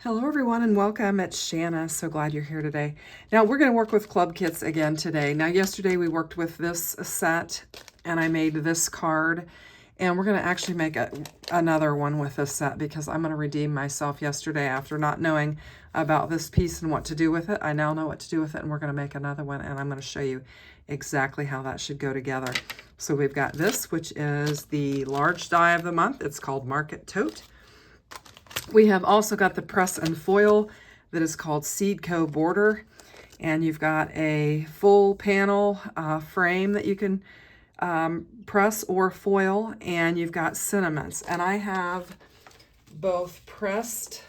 Hello everyone and welcome. It's Shanna. So glad you're here today. Now we're going to work with club kits again today. Now yesterday we worked with this set and I made this card, and we're going to actually make another one with this set because I'm going to redeem myself yesterday after not knowing about this piece and what to do with it. I now know what to do with it, and we're going to make another one, and I'm going to show you exactly how that should go together. So we've got this, which is the large die of the month. It's called Market Tote. We have also got the press and foil that is called Seedco Border, and you've got a full panel frame that you can press or foil, and you've got sentiments. And I have both pressed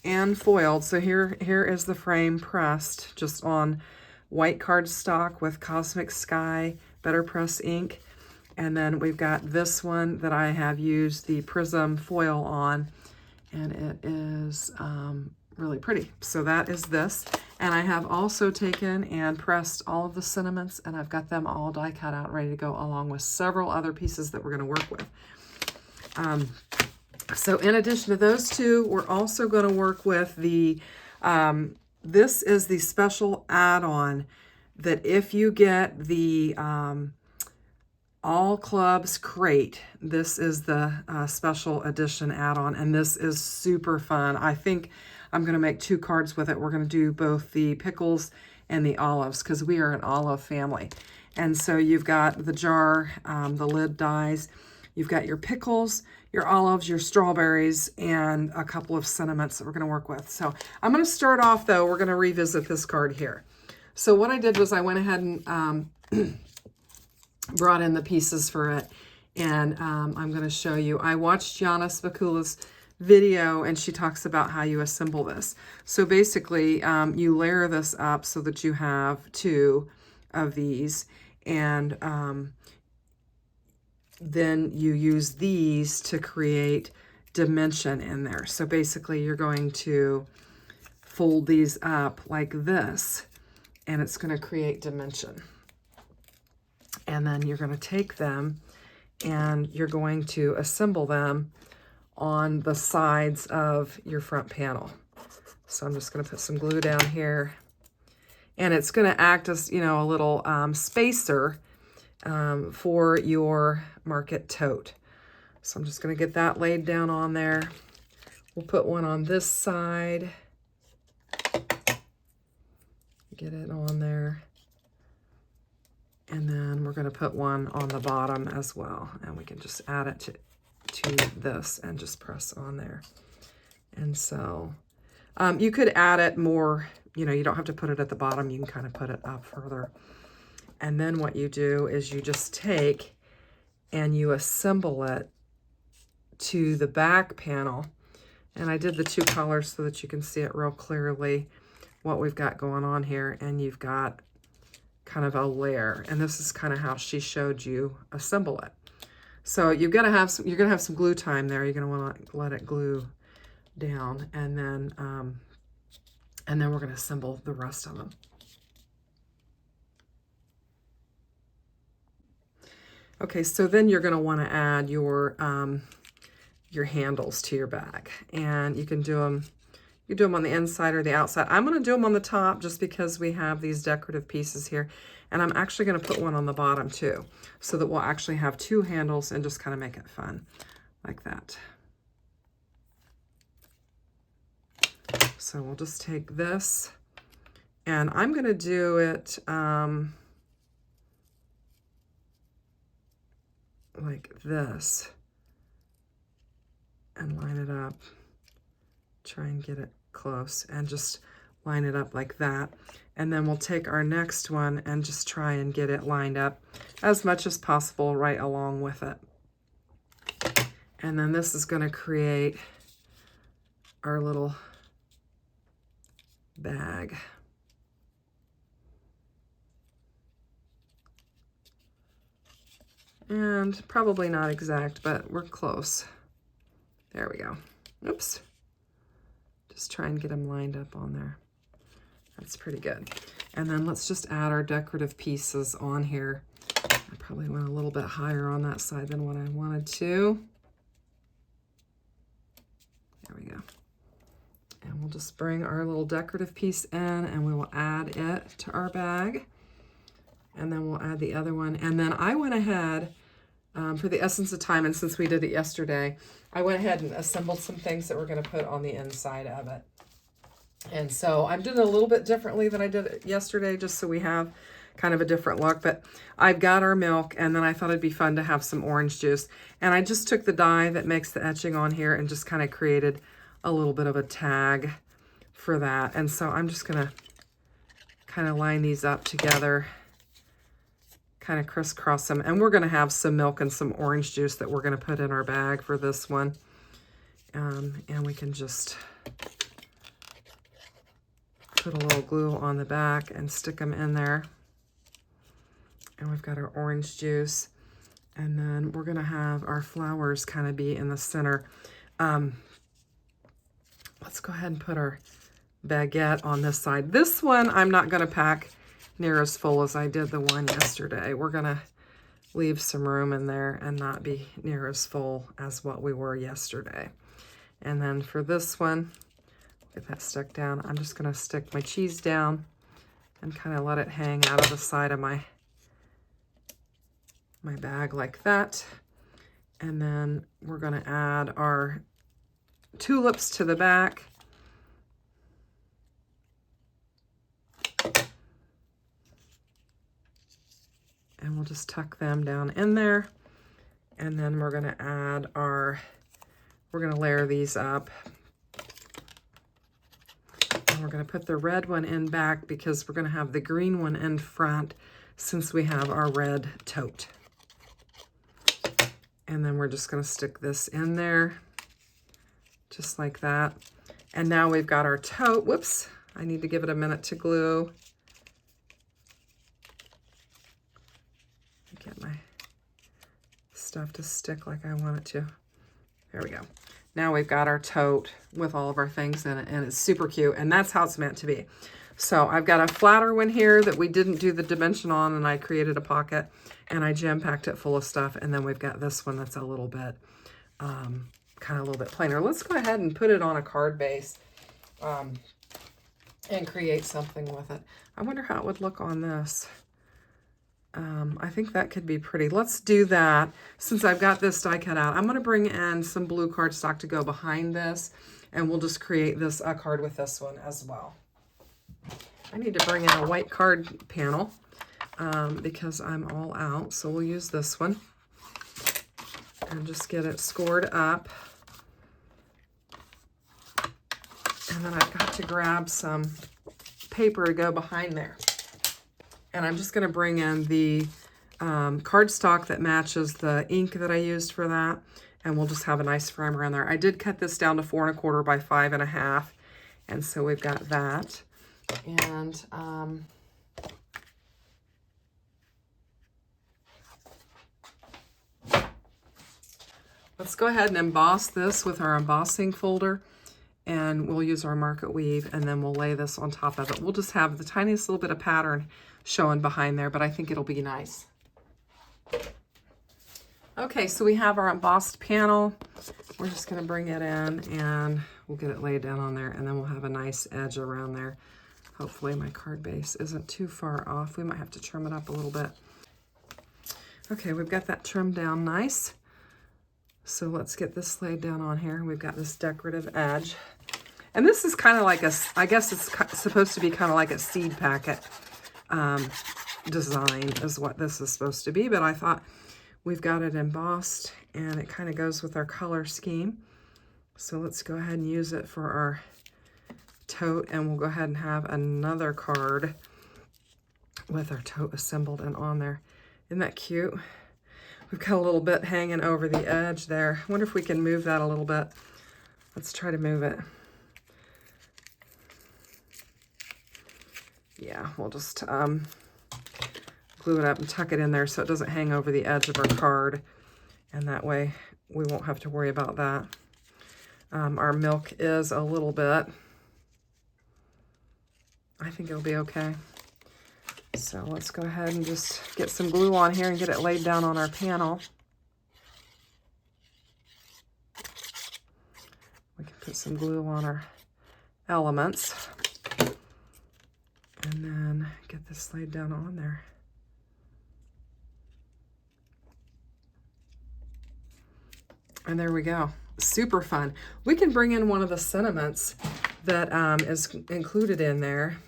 and foiled. So here is the frame pressed just on white cardstock with Cosmic Sky Better Press ink. And then we've got this one that I have used the Prism foil on, and it is really pretty. So that is this. And I have also taken and pressed all of the sentiments, and I've got them all die cut out ready to go, along with several other pieces that we're going to work with. So in addition to those two, we're also going to work with the, this is the special add-on that if you get the All Clubs crate, this is the special edition add-on, and this is super fun. I think I'm going to make 2 cards with it. We're going to do both the pickles and the olives because we are an olive family. And so you've got the jar, the lid dies, you've got your pickles, your olives, your strawberries, and a couple of sentiments that we're going to work with. So I'm going to start off, though, we're going to revisit this card here. So what I did was I went ahead and brought in the pieces for it, and I'm going to show you. I watched Yana Spakula's video, and she talks about how you assemble this. So basically, you layer this up so that you have 2 of these, and then you use these to create dimension in there. So basically, you're going to fold these up like this, and it's going to create dimension. And then you're going to take them and you're going to assemble them on the sides of your front panel. So I'm just going to put some glue down here, and it's going to act as, you know, a little spacer for your Market Tote. So I'm just going to get that laid down on there. We'll put one on this side. Get it on there. And then we're going to put one on the bottom as well. And we can just add it to this and just press on there. And so you could add it more, you know, you don't have to put it at the bottom. You can kind of put it up further. And then what you do is you just take and you assemble it to the back panel. And I did the 2 colors so that you can see it real clearly what we've got going on here. And you've got kind of a layer, and this is kind of how she showed you assemble it. So you're gonna have some glue time there. You're gonna want to let it glue down, and then we're gonna assemble the rest of them. Okay, so then you're gonna want to add your handles to your bag, and you can do them. You do them on the inside or the outside. I'm going to do them on the top just because we have these decorative pieces here. And I'm actually going to put one on the bottom too, so that we'll actually have 2 handles and just kind of make it fun like that. So we'll just take this, and I'm going to do it like this and line it up. Try and get it close and just line it up like that. And then we'll take our next one and just try and get it lined up as much as possible right along with it. And then this is going to create our little bag. And probably not exact, but we're close. There we go. Oops. Just try and get them lined up on there. That's pretty good. And then let's just add our decorative pieces on here. I probably went a little bit higher on that side than what I wanted to. There we go. we'll just bring our little decorative piece in and we will add it to our bag. And then we'll add the other one. And then I went ahead, for the essence of time, and since we did it yesterday, I went ahead and assembled some things that we're going to put on the inside of it. And so I'm doing it a little bit differently than I did it yesterday, just so we have kind of a different look. But I've got our milk, and then I thought it'd be fun to have some orange juice. And I just took the die that makes the etching on here and just kind of created a little bit of a tag for that. And so I'm just going to kind of line these up together, kind of crisscross them. And we're going to have some milk and some orange juice that we're going to put in our bag for this one. And we can just put a little glue on the back and stick them in there. And we've got our orange juice. And then we're going to have our flowers kind of be in the center. Let's go ahead and put our baguette on this side. This one I'm not going to pack near as full as I did the one yesterday. We're going to leave some room in there and not be near as full as what we were yesterday. And then for this one, get that stuck down, I'm just going to stick my cheese down and kind of let it hang out of the side of my bag like that. And then we're going to add our tulips to the back. And we'll just tuck them down in there. And then we're going to add we're going to layer these up. And we're going to put the red one in back because we're going to have the green one in front since we have our red tote. And then we're just going to stick this in there, just like that. And now we've got our tote. Whoops, I need to give it a minute to glue. Get my stuff to stick like I want it to. There we go. Now we've got our tote with all of our things in it, and it's super cute, and that's how it's meant to be. So I've got a flatter one here that we didn't do the dimension on, and I created a pocket, and I jam-packed it full of stuff. And then we've got this one that's a little bit, kind of a little bit plainer. Let's go ahead and put it on a card base and create something with it. I wonder how it would look on this. I think that could be pretty. Let's do that. Since I've got this die cut out, I'm going to bring in some blue cardstock to go behind this, and we'll just create this card with this one as well. I need to bring in a white card panel because I'm all out, so we'll use this one and just get it scored up. And then I've got to grab some paper to go behind there. And I'm just going to bring in the cardstock that matches the ink that I used for that. And we'll just have a nice frame around there. I did cut this down to 4 1/4 by 5 1/2. And so we've got that. And let's go ahead and emboss this with our embossing folder. And we'll use our market weave, and then we'll lay this on top of it. We'll just have the tiniest little bit of pattern showing behind there, but I think it'll be nice. Okay, so we have our embossed panel. We're just going to bring it in, and we'll get it laid down on there, and then we'll have a nice edge around there. Hopefully my card base isn't too far off. We might have to trim it up a little bit. Okay, we've got that trimmed down nice. So let's get this laid down on here. We've got this decorative edge. And this is kind of like I guess it's supposed to be kind of like a seed packet design is what this is supposed to be. But I thought we've got it embossed, and it kind of goes with our color scheme. So let's go ahead and use it for our tote, and we'll go ahead and have another card with our tote assembled and on there. Isn't that cute? We've got a little bit hanging over the edge there. I wonder if we can move that a little bit. Let's try to move it. Yeah, we'll just glue it up and tuck it in there so it doesn't hang over the edge of our card. And that way we won't have to worry about that. Our milk is a little bit. I think it'll be okay. So let's go ahead and just get some glue on here and get it laid down on our panel. We can put some glue on our elements. And then get this laid down on there. And there we go. Super fun. We can bring in one of the sentiments that is included in there.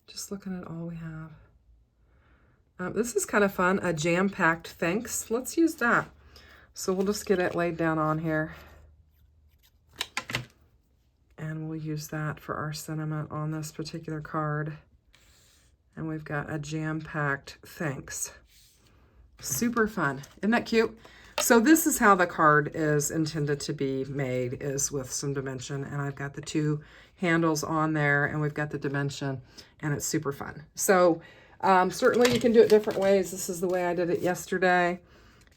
Just looking at all we have. This is kind of fun, a jam-packed thanks. Let's use that. So we'll just get it laid down on here. And we'll use that for our sentiment on this particular card. And we've got a jam-packed thanks. Super fun. Isn't that cute? So this is how the card is intended to be made, is with some dimension. And I've got the two handles on there, and we've got the dimension, and it's super fun. So certainly you can do it different ways. This is the way I did it yesterday.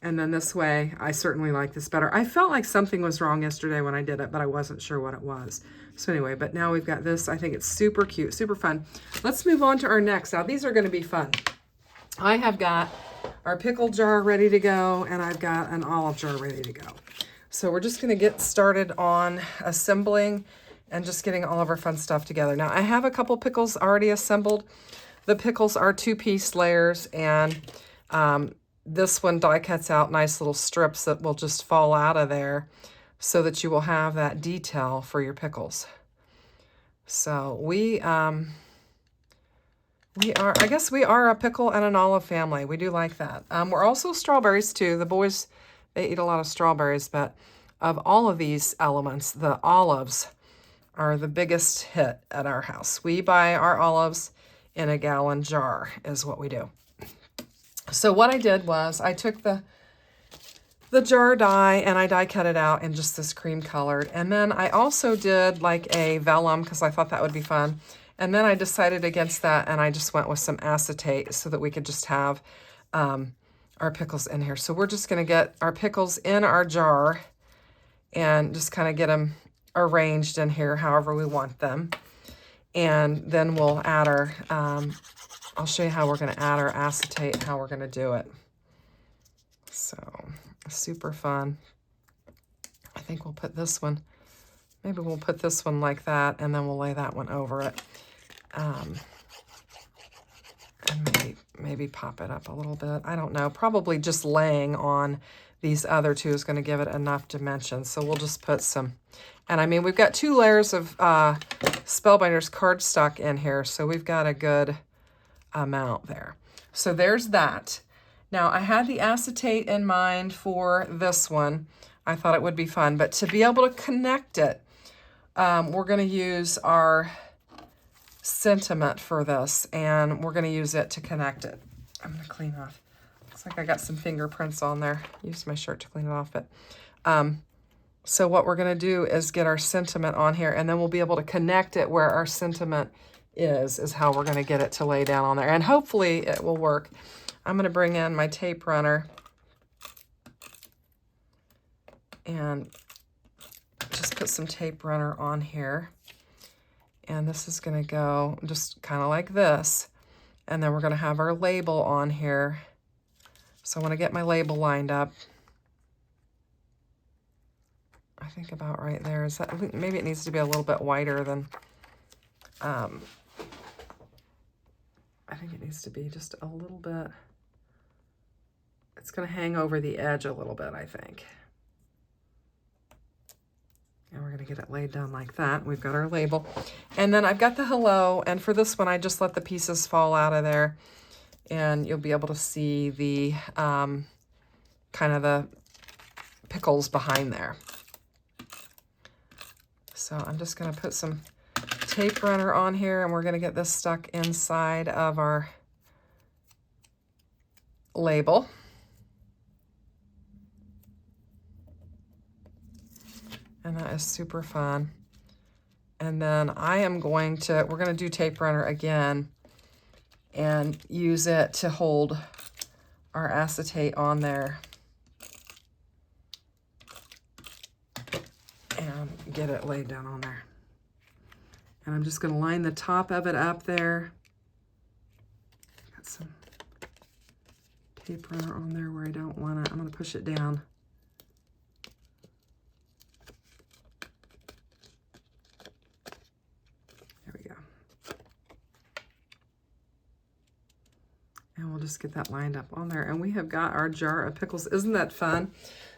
And then this way, I certainly like this better. I felt like something was wrong yesterday when I did it, but I wasn't sure what it was. So anyway, but now we've got this. I think it's super cute, super fun. Let's move on to our next. Now, these are going to be fun. I have got our pickle jar ready to go, and I've got an olive jar ready to go. So we're just going to get started on assembling and just getting all of our fun stuff together. Now, I have a couple pickles already assembled. The pickles are 2-piece layers, and this one die cuts out nice little strips that will just fall out of there so that you will have that detail for your pickles. So we are, I guess we are a pickle and an olive family. We do like that. We're also strawberries too. The boys, they eat a lot of strawberries, but of all of these elements, the olives are the biggest hit at our house. We buy our olives in a gallon jar is what we do. So what I did was I took the jar die and I die cut it out in just this cream colored. And then I also did like a vellum because I thought that would be fun. And then I decided against that and I just went with some acetate so that we could just have our pickles in here. So we're just going to get our pickles in our jar and just kind of get them arranged in here however we want them. And then we'll add our, I'll show you how we're going to add our acetate and how we're going to do it. So super fun. I think we'll put this one, maybe we'll put this one like that, and then we'll lay that one over it. And maybe pop it up a little bit. I don't know. Probably just laying on these other two is going to give it enough dimension. So we'll just put some, and I mean, we've got 2 layers of Spellbinders cardstock in here, so we've got a good amount there. So there's that. Now, I had the acetate in mind for this one. I thought it would be fun, but to be able to connect it, we're going to use our sentiment for this, and we're going to use it to connect it. I'm going to clean off. Looks like I got some fingerprints on there. Use my shirt to clean it off, but so what we're going to do is get our sentiment on here, and then we'll be able to connect it where our sentiment is how we're going to get it to lay down on there, and hopefully it will work. I'm going to bring in my tape runner and just put some tape runner on here. And this is going to go just kind of like this. And then we're going to have our label on here. So I want to get my label lined up. I think about right there. Is that, maybe it needs to be a little bit wider than, I think it needs to be just a little bit. It's going to hang over the edge a little bit, I think. And we're going to get it laid down like that. We've got our label. And then I've got the hello. And for this one, I just let the pieces fall out of there. And you'll be able to see the kind of the pickles behind there. So I'm just going to put some tape runner on here. And we're going to get this stuck inside of our label. And that is super fun. And then I am going to, we're going to do tape runner again and use it to hold our acetate on there and get it laid down on there. And I'm just going to line the top of it up there. Got some tape runner on there where I don't want it. I'm going to push it down. There we go. And we'll just get that lined up on there. And we have got our jar of pickles. Isn't that fun?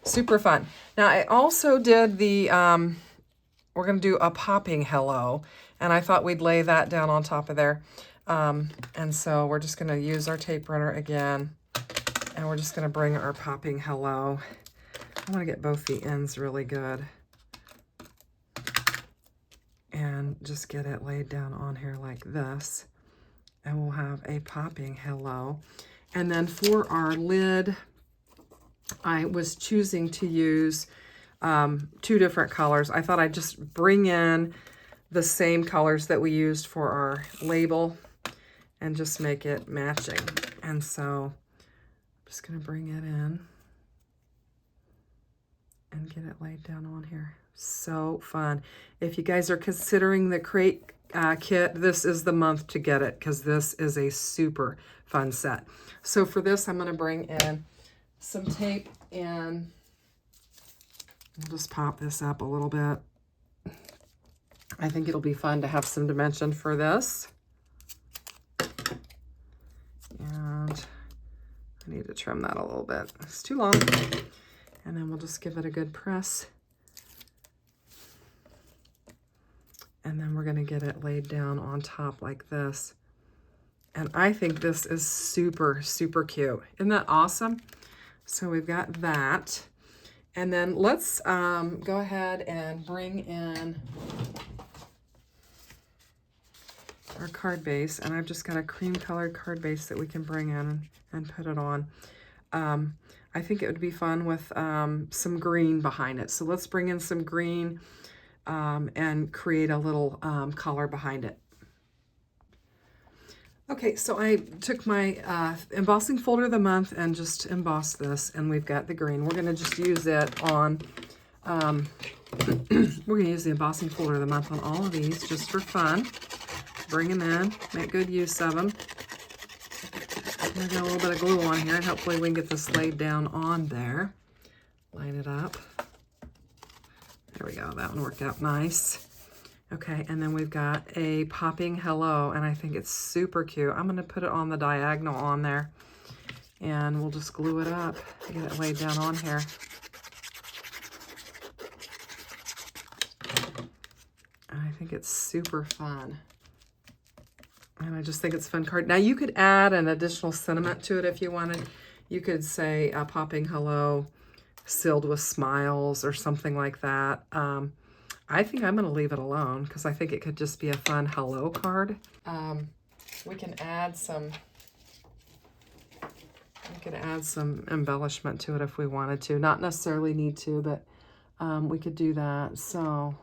Super fun. Now, I also did the, we're going to do a popping hello. And I thought we'd lay that down on top of there. And so we're just going to use our tape runner again. And we're just going to bring our popping hello. I want to get both the ends really good. And just get it laid down on here like this. And we'll have a popping hello. And then for our lid, I was choosing to use 2 different colors. I thought I'd just bring in the same colors that we used for our label and just make it matching. And so I'm just going to bring it in and get it laid down on here. So fun. If you guys are considering the crate kit, this is the month to get it because this is a super fun set. So for this, I'm going to bring in some tape and I'll just pop this up a little bit. I think it'll be fun to have some dimension for this. And I need to trim that a little bit. It's too long. And then we'll just give it a good press. And then we're going to get it laid down on top like this. And I think this is super, super cute. Isn't that awesome? So we've got that. And then let's go ahead and bring in our card base. And I've just got a cream colored card base that we can bring in and put it on. I think it would be fun with some green behind it. So let's bring in some green and create a little color behind it. Okay, so I took my embossing folder of the month and just embossed this, and we've got the green. We're going to just use it on, we're going to use the embossing folder of the month on all of these just for fun. Bring them in, make good use of them. I got a little bit of glue on here, and hopefully we can get this laid down on there. Line it up. There we go, that one worked out nice. Okay, and then we've got a popping hello, and I think it's super cute. I'm going to put it on the diagonal on there, and we'll just glue it up, get it laid down on here. And I think it's super fun. And I just think it's a fun card. Now, you could add an additional sentiment to it if you wanted. You could say a popping hello sealed with smiles or something like that. I think I'm going to leave it alone because I think it could just be a fun hello card. We can add some embellishment to it if we wanted to. Not necessarily need to, but we could do that. So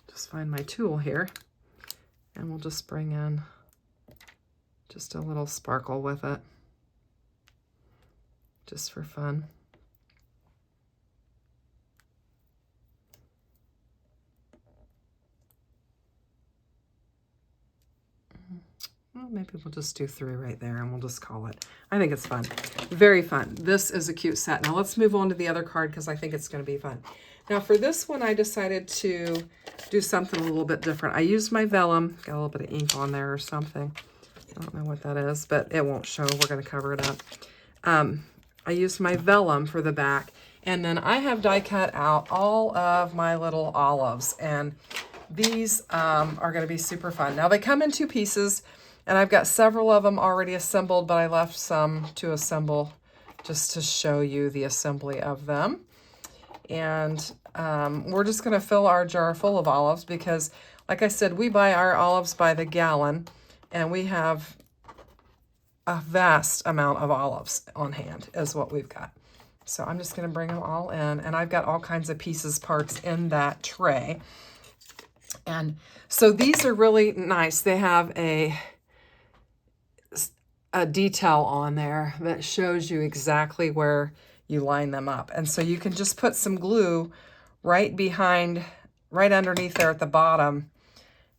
just find my tool here and we'll just bring in just a little sparkle with it just for fun. Well, maybe we'll just do 3 right there and we'll just call it. I think it's fun. Very fun. This is a cute set. Now let's move on to the other card because I think it's going to be fun. Now for this one, I decided to do something a little bit different. I used my vellum. Got a little bit of ink on there or something. I don't know what that is, but it won't show. We're going to cover it up. I used my vellum for the back. And then I have die cut out all of my little olives. And these are going to be super fun. Now they come in 2 pieces. And I've got several of them already assembled, but I left some to assemble just to show you the assembly of them. And we're just going to fill our jar full of olives because, like I said, we buy our olives by the gallon, and we have a vast amount of olives on hand is what we've got. So I'm just going to bring them all in, and I've got all kinds of pieces, parts in that tray. And so these are really nice. They have a detail on there that shows you exactly where you line them up. And so you can just put some glue right behind, right underneath there at the bottom,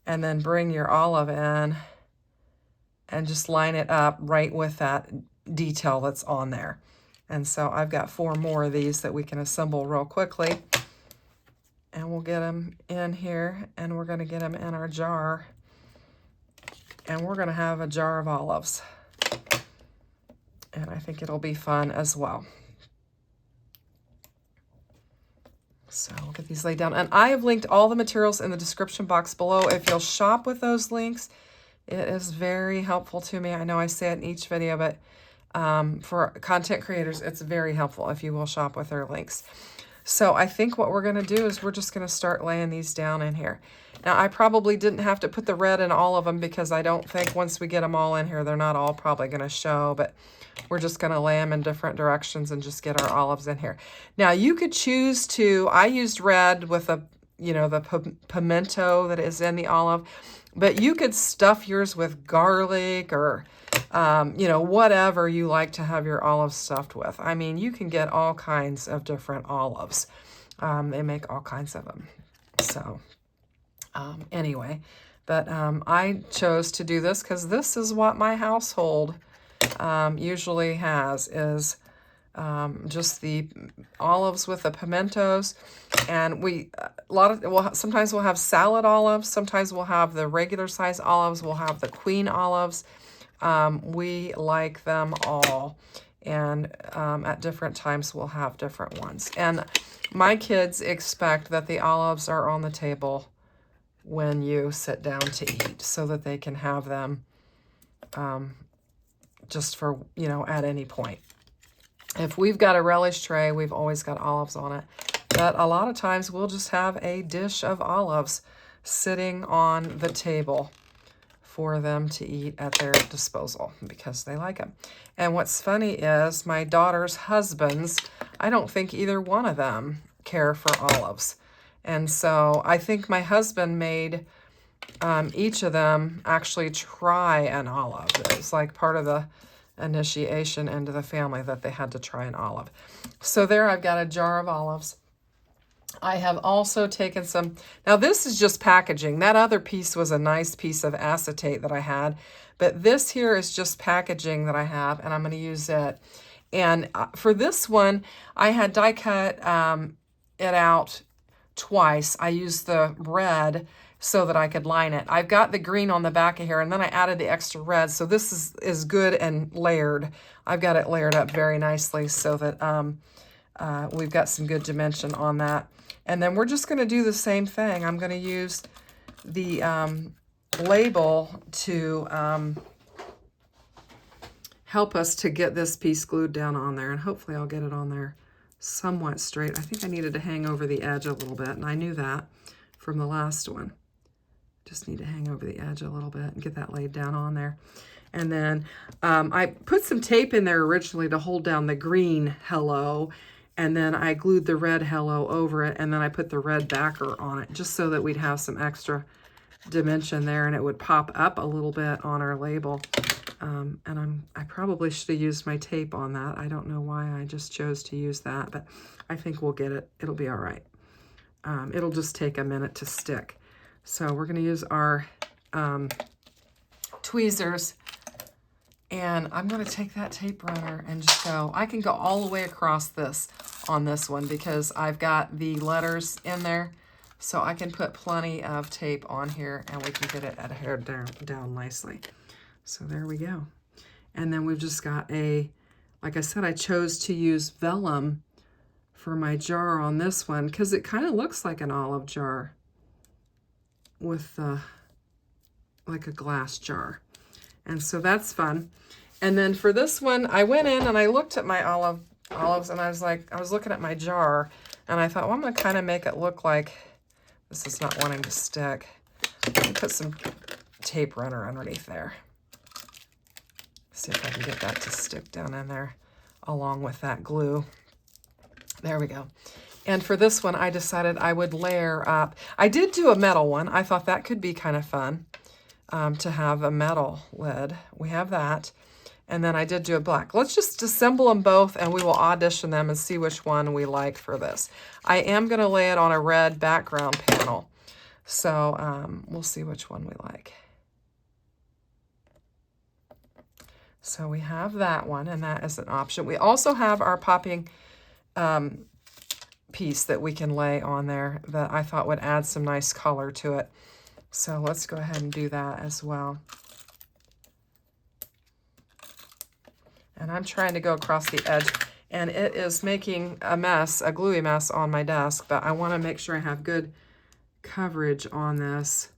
and then bring your olive in and just line it up right with that detail that's on there. And so I've got 4 more of these that we can assemble real quickly. And we'll get them in here, and we're going to get them in our jar. And we're going to have a jar of olives. And I think it'll be fun as well. So we'll get these laid down. And I have linked all the materials in the description box below. If you'll shop with those links, it is very helpful to me. I know I say it in each video, but for content creators, it's very helpful if you will shop with their links. So I think what we're going to do is we're just going to start laying these down in here. Now, I probably didn't have to put the red in all of them because I don't think once we get them all in here, they're not all probably going to show, but we're just going to lay them in different directions and just get our olives in here. Now, you could choose to, I used red with a, you know, the pimento that is in the olive, but you could stuff yours with garlic or, you know, whatever you like to have your olives stuffed with. I mean, you can get all kinds of different olives. They make all kinds of them. So anyway, but I chose to do this because this is what my household usually has, is just the olives with the pimentos. And sometimes we'll have salad olives, sometimes we'll have the regular size olives, we'll have the queen olives. We like them all, and at different times we'll have different ones. And my kids expect that the olives are on the table when you sit down to eat, so that they can have them just for, you know, at any point. If we've got a relish tray, we've always got olives on it. But a lot of times we'll just have a dish of olives sitting on the table for them to eat at their disposal because they like them. And what's funny is my daughter's husbands, I don't think either one of them care for olives. And so I think my husband made each of them actually try an olive. It was like part of the initiation into the family that they had to try an olive. So there I've got a jar of olives. I have also taken some, now this is just packaging. That other piece was a nice piece of acetate that I had, but this here is just packaging that I have, and I'm going to use it. And for this one, I had die cut it out twice. I used the red so that I could line it. I've got the green on the back of here, and then I added the extra red. So this is good and layered. I've got it layered up very nicely so that we've got some good dimension on that. And then we're just going to do the same thing. I'm going to use the label to help us to get this piece glued down on there. And hopefully I'll get it on there somewhat straight. I think I needed to hang over the edge a little bit, and I knew that from the last one. Just need to hang over the edge a little bit and get that laid down on there. And then I put some tape in there originally to hold down the green hello, and then I glued the red hello over it, and then I put the red backer on it just so that we'd have some extra dimension there, and it would pop up a little bit on our label. And I probably should have used my tape on that. I don't know why I just chose to use that, but I think we'll get it. It'll be all right. It'll just take a minute to stick. So we're going to use our tweezers, and I'm going to take that tape runner and just go. I can go all the way across this on this one because I've got the letters in there, so I can put plenty of tape on here, and we can get it adhered down nicely. So there we go. And then we've just got like I said, I chose to use vellum for my jar on this one because it kind of looks like an olive jar with like a glass jar. And so that's fun. And then for this one, I went in and I looked at my olives, and I was looking at my jar, and I thought, well, I'm going to kind of make it look like this is not wanting to stick. Let me put some tape runner underneath there. See if I can get that to stick down in there along with that glue. There we go. And for this one, I decided I would layer up. I did do a metal one. I thought that could be kind of fun to have a metal lid. We have that. And then I did do a black. Let's just assemble them both, and we will audition them and see which one we like for this. I am going to lay it on a red background panel. So we'll see which one we like. So we have that one, and that is an option. We also have our popping piece that we can lay on there that I thought would add some nice color to it. So let's go ahead and do that as well. And I'm trying to go across the edge, and it is making a mess, a gluey mess on my desk, but I want to make sure I have good coverage on this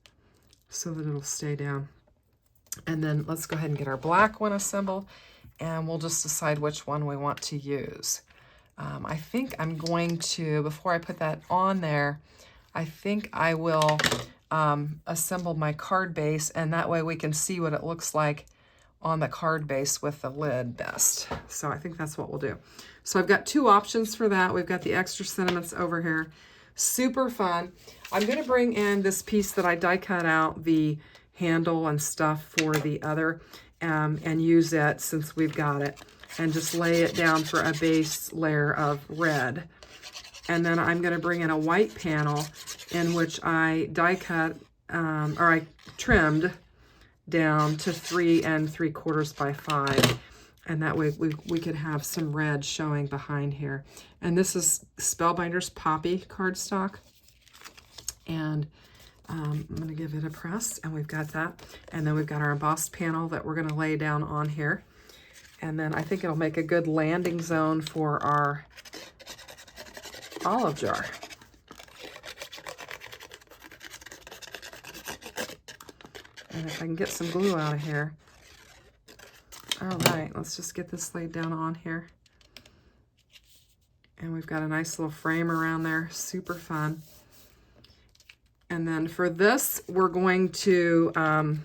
so that it'll stay down. And then let's go ahead and get our black one assembled, and we'll just decide which one we want to use. I think I'm going to, before I put that on there, I think I will assemble my card base, and that way we can see what it looks like on the card base with the lid best. So I think that's what we'll do. So I've got two options for that. We've got the extra sentiments over here. Super fun. I'm going to bring in this piece that I die cut out, the handle and stuff for the other, and use it since we've got it, and just lay it down for a base layer of red. And then I'm going to bring in a white panel in which I die cut, or I trimmed down to 3 3/4 by 5. And that way we could have some red showing behind here. And this is Spellbinders Poppy cardstock. And I'm going to give it a press, and we've got that. And then we've got our embossed panel that we're going to lay down on here. And then I think it'll make a good landing zone for our olive jar. And if I can get some glue out of here. All right, let's just get this laid down on here. And we've got a nice little frame around there, super fun. And then for this, we're going to, I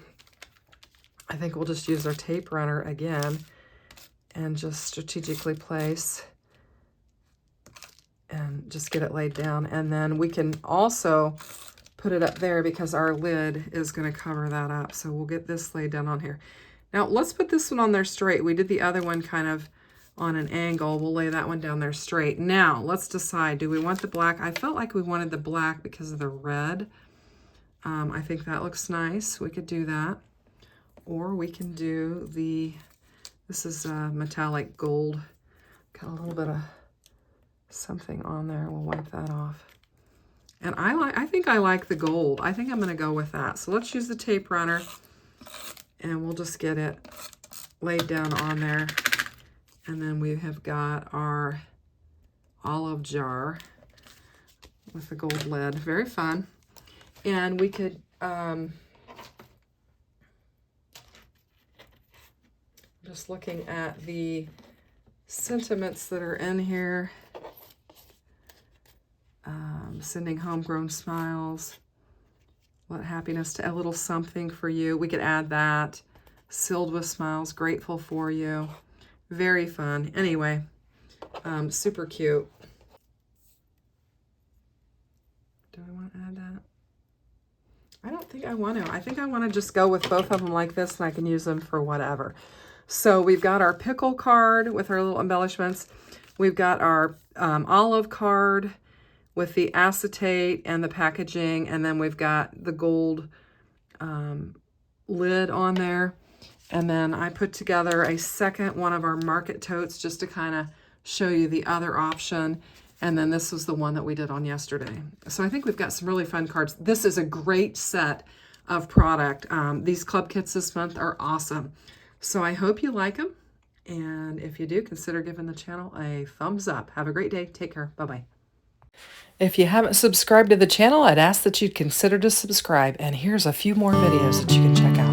think we'll just use our tape runner again and just strategically place and just get it laid down. And then we can also put it up there because our lid is going to cover that up. So we'll get this laid down on here. Now let's put this one on there straight. We did the other one kind of on an angle. We'll lay that one down there straight. Now let's decide, do we want the black? I felt like we wanted the black because of the red. I think that looks nice. We could do that. Or we can do the, this is metallic gold. Got a little bit of something on there. We'll wipe that off. And I think I like the gold. I think I'm going to go with that. So let's use the tape runner, and we'll just get it laid down on there. And then we have got our olive jar with the gold lid. Very fun. And we could, just looking at the sentiments that are in here. Sending homegrown smiles. What happiness to a little something for you. We could add that. Sealed with smiles, grateful for you. Very fun. Anyway, super cute. Do I want to add that? I don't think I want to. I think I want to just go with both of them like this, and I can use them for whatever. So we've got our pickle card with our little embellishments. We've got our olive card with the acetate and the packaging, and then we've got the gold lid on there. And then I put together a second one of our market totes just to kind of show you the other option. And then this was the one that we did on yesterday. So I think we've got some really fun cards. This is a great set of product. These club kits this month are awesome. So I hope you like them. And if you do, consider giving the channel a thumbs up. Have a great day. Take care. Bye-bye. If you haven't subscribed to the channel, I'd ask that you'd consider to subscribe. And here's a few more videos that you can check out.